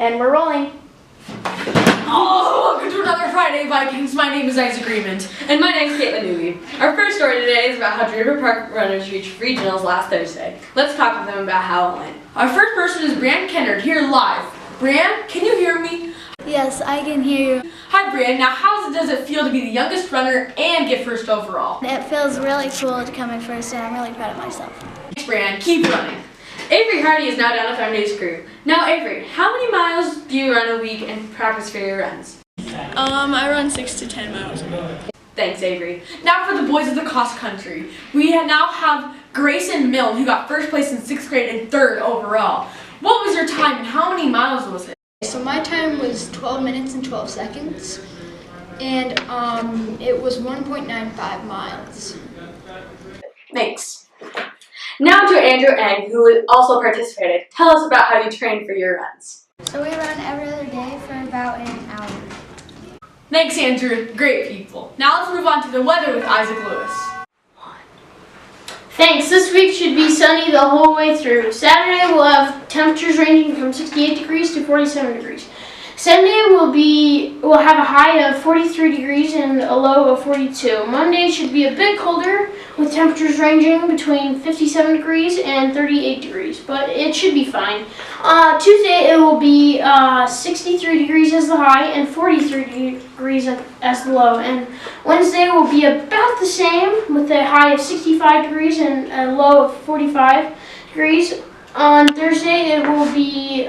And we're rolling. Oh, welcome to another Friday Vikings. My name is Isaac Agreement. And my name is Caitlin Newby. Our first story today is about how Draper Park runners reached regionals last Thursday. Let's talk with them about how it went. Our first person is Brianne Kennard, here live. Brianne, can you hear me? Yes, I can hear you. Hi Brianne, now how does it feel to be the youngest runner and get first overall? It feels really cool to come in first, and I'm really proud of myself. Thanks Brianne, keep running. Avery Hardy is now down with our news crew. Now Avery, how many miles do you run a week and practice for your runs? I run 6 to 10 miles. Thanks Avery. Now for the boys of the cross country. We now have Grayson Milne, who got first place in 6th grade and 3rd overall. What was your time and how many miles was it? So my time was 12 minutes and 12 seconds, and it was 1.95 miles. Thanks. Now to Andrew Egg, who also participated. Tell us about how you train for your runs. So we run every other day for about an hour. Thanks Andrew, great people. Now let's move on to the weather with Isaac Lewis. Thanks. This week should be sunny the whole way through. Saturday we'll have temperatures ranging from 68 degrees to 47 degrees. Sunday we'll have a high of 43 degrees and a low of 42. Monday should be a bit colder with temperatures ranging between 57 degrees and 38 degrees, but it should be fine. Tuesday it will be 63 degrees as the high and 43 degrees as the low. And Wednesday will be about the same with a high of 65 degrees and a low of 45 degrees. On Thursday it will be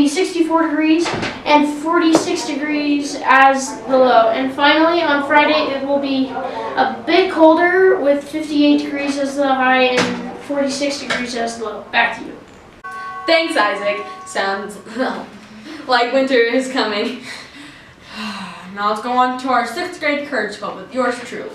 64 degrees and 46 degrees as the low. And finally, on Friday, it will be a bit colder with 58 degrees as the high and 46 degrees as the low. Back to you. Thanks Isaac. Sounds like winter is coming. Now let's go on to our 6th grade Courage Club with yours truly.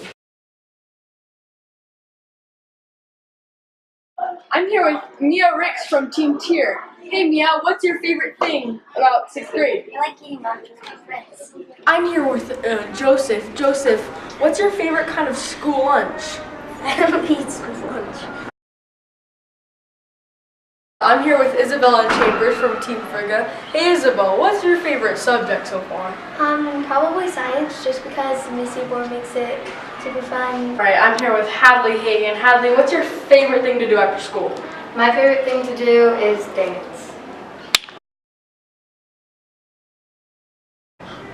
I'm here with Mia Ricks from Team Tier. Hey Mia, what's your favorite thing about 6th grade? I like eating lunch with my friends. I'm here with Joseph. Joseph, what's your favorite kind of school lunch? I don't eat school lunch. I'm here with Isabella Chambers from Team Frigga. Hey Isabel, what's your favorite subject so far? Probably science, just because Miss Ebor makes it super fun. Alright, I'm here with Hadley Hagan. Hadley, what's your favorite thing to do after school? My favorite thing to do is dance.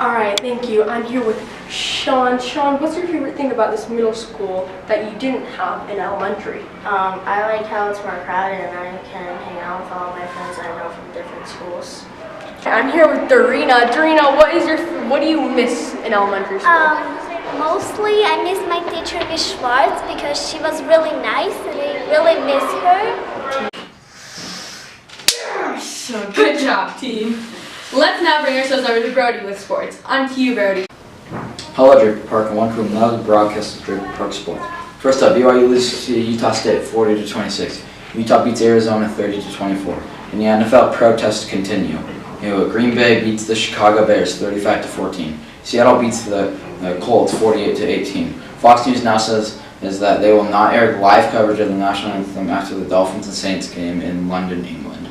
Alright, thank you. I'm here with Sean. Sean, what's your favorite thing about this middle school that you didn't have in elementary? I like how it's more crowded and I can hang out with all my friends that I know from different schools. I'm here with Dorina. Dorina, what do you miss in elementary school? Mostly I miss my teacher, Miss Schwartz, because she was really nice and I really miss her. So good job, team. Let's now bring ourselves over to Brody with sports. On to you, Brody. Hello, Draper Park, and welcome to another broadcast of Draper Park Sports. First up, BYU loses to Utah State 40-26. Utah beats Arizona 30-24. And the NFL protests continue. Green Bay beats the Chicago Bears 35-14. Seattle beats the Colts 48-18. Fox News now says that they will not air live coverage of the national anthem after the Dolphins and Saints game in London, England.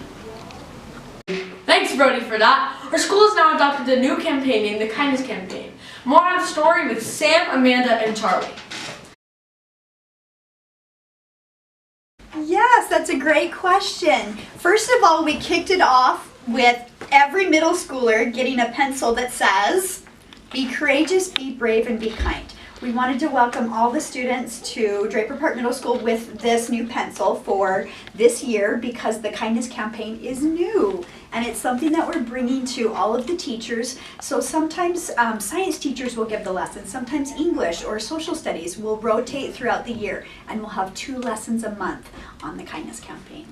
Thanks, Brody, for that. Our school has now adopted a new campaign named the Kindness Campaign. More on the story with Sam, Amanda, and Charlie. Yes, that's a great question. First of all, we kicked it off with every middle schooler getting a pencil that says, "Be courageous, be brave, and be kind." We wanted to welcome all the students to Draper Park Middle School with this new pencil for this year because the Kindness Campaign is new and it's something that we're bringing to all of the teachers. So sometimes science teachers will give the lessons, sometimes English or social studies will rotate throughout the year and we'll have 2 lessons a month on the Kindness Campaign.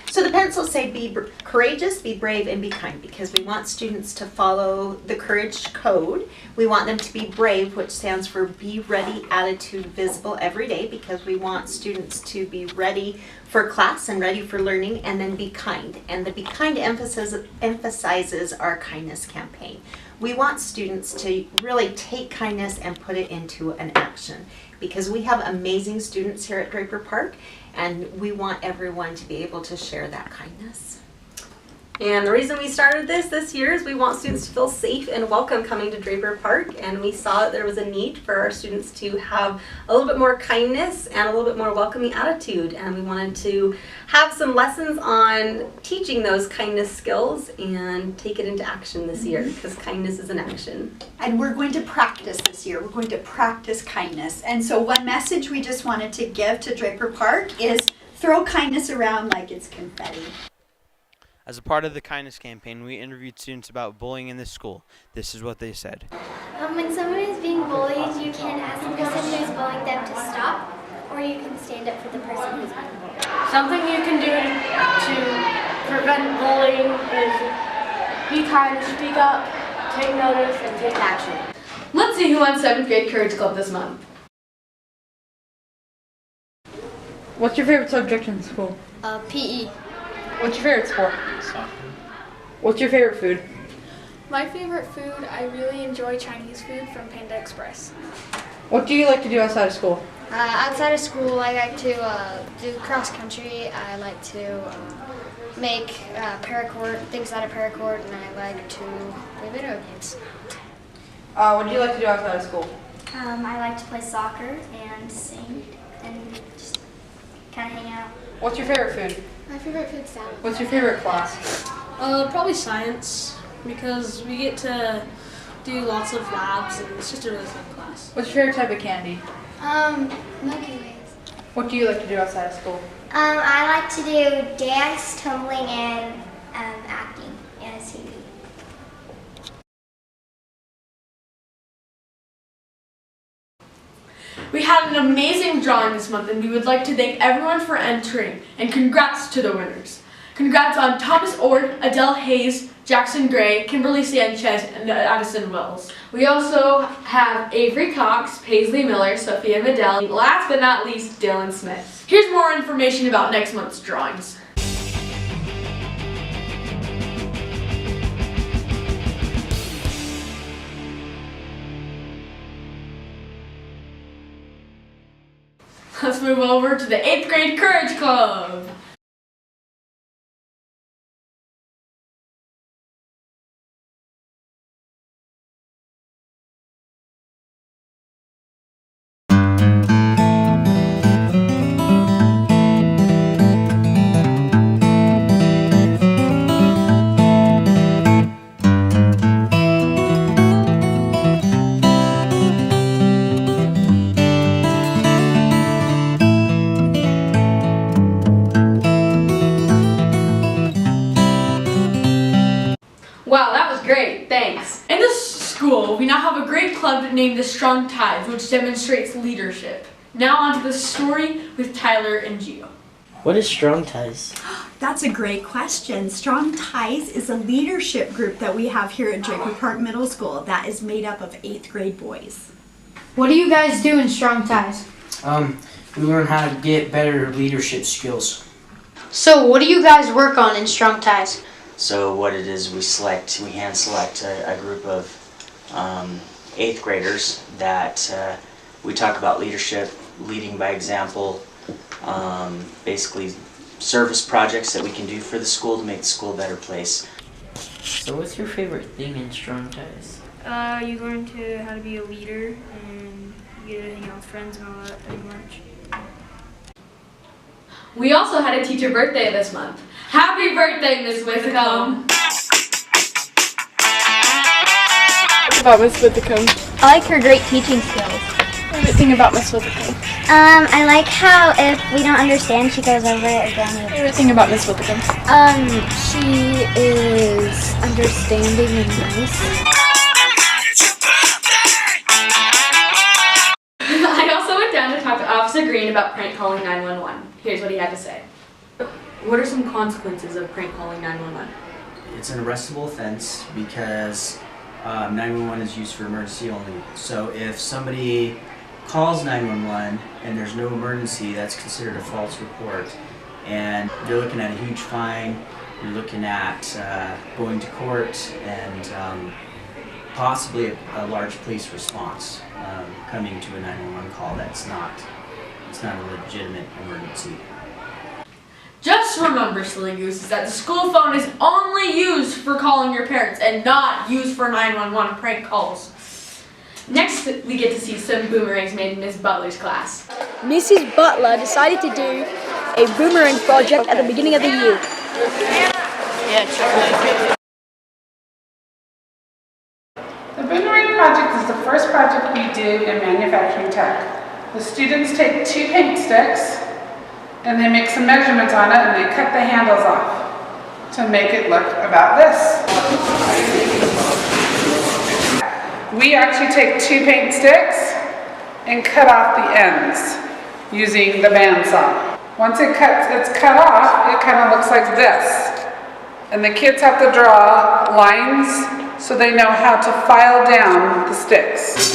So the pencils say be courageous, be brave, and be kind because we want students to follow the courage code. We want them to be brave, which stands for be ready attitude visible every day because we want students to be ready for class and ready for learning, and then be kind. And the be kind emphasizes our kindness campaign. We want students to really take kindness and put it into an action because we have amazing students here at Draper Park and we want everyone to be able to share that kindness. And the reason we started this year is we want students to feel safe and welcome coming to Draper Park, and we saw that there was a need for our students to have a little bit more kindness and a little bit more welcoming attitude, and we wanted to have some lessons on teaching those kindness skills and take it into action this year, because kindness is an action. And we're going to practice this year. We're going to practice kindness. And so one message we just wanted to give to Draper Park is throw kindness around like it's confetti. As a part of the kindness campaign, we interviewed students about bullying in the school. This is what they said. When someone is being bullied, you can ask the person who's bullying them to stop, or you can stand up for the person who's being bullied. Something you can do to prevent bullying is be kind, speak up, take notice, and take action. Let's see who won 7th grade Courage Club this month. What's your favorite subject in school? PE. What's your favorite sport? Soccer. What's your favorite food? My favorite food, I really enjoy Chinese food from Panda Express. What do you like to do outside of school? Outside of school, I like to do cross country. I like to make things out of paracord, and I like to play video games. What do you like to do outside of school? I like to play soccer and sing and just kind of hang out. What's your favorite food? My favorite food's salad. What's your favorite class? Probably science, because we get to do lots of labs and it's just a really fun class. What's your favorite type of candy? Milky Ways. What do you like to do outside of school? I like to do dance, tumbling, and acting and singing. We had an amazing drawing this month, and we would like to thank everyone for entering, and congrats to the winners. Congrats on Thomas Ord, Adele Hayes, Jackson Gray, Kimberly Sanchez, and Addison Wells. We also have Avery Cox, Paisley Miller, Sophia Vidal, and last but not least, Dylan Smith. Here's more information about next month's drawings. Let's move over to the 8th grade Courage Club. Wow, that was great, thanks. In this school, we now have a great club named the Strong Ties, which demonstrates leadership. Now on to the story with Tyler and Gio. What is Strong Ties? That's a great question. Strong Ties is a leadership group that we have here at Draper Park Middle School that is made up of 8th grade boys. What do you guys do in Strong Ties? We learn how to get better leadership skills. So what do you guys work on in Strong Ties? So what it is, we hand select a group of 8th graders that we talk about leadership, leading by example, basically service projects that we can do for the school to make the school a better place. So what's your favorite thing in Strong Ties? You learn how to be a leader, and you get to hang out with friends and all that pretty much. We also had a teacher birthday this month. Happy birthday, Miss Whitcomb! About Miss Whitcomb. I like her great teaching skills. Favorite thing about Miss Whitcomb. I like how if we don't understand, she goes over it again. Favorite thing about Miss Whitcomb. She is understanding and nice. I also went down to talk to Officer Green about prank calling 911. Here's what he had to say. What are some consequences of prank calling 911? It's an arrestable offense because 911 is used for emergency only. So if somebody calls 911 and there's no emergency, that's considered a false report. And you're looking at a huge fine, you're looking at going to court, and possibly a large police response coming to a 911 call it's not a legitimate emergency. Just remember, silly gooses, that the school phone is only for calling your parents and not used for 911 prank calls. Next, we get to see some boomerangs made in Miss Butler's class. Mrs. Butler decided to do a boomerang project at the beginning of the year. The Boomerang Project is the first project we do in manufacturing tech. The students take 2 paint sticks and they make some measurements on it and they cut the handles off to make it look about this. We actually take 2 paint sticks and cut off the ends using the bandsaw. Once it's cut off, it kind of looks like this. And the kids have to draw lines so they know how to file down the sticks.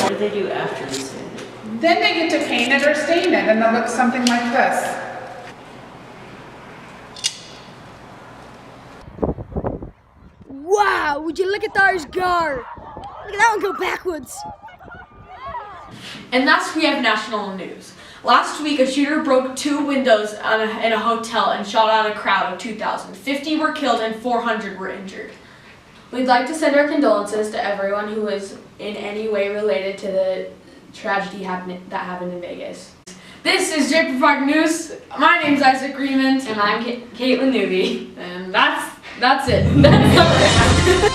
What do they do after they sand it? Then they get to paint it or stain it and it looks something like this. Wow, would you look at those go? Look at that one go backwards. And last we have national news. Last week, a shooter broke 2 windows in a hotel and shot at a crowd of 2,000. 50 were killed and 400 were injured. We'd like to send our condolences to everyone who was in any way related to the tragedy that happened in Vegas. This is Jacob Park News. My name's Isaac Greenman. And I'm Caitlin Newby. And that's it. That's all.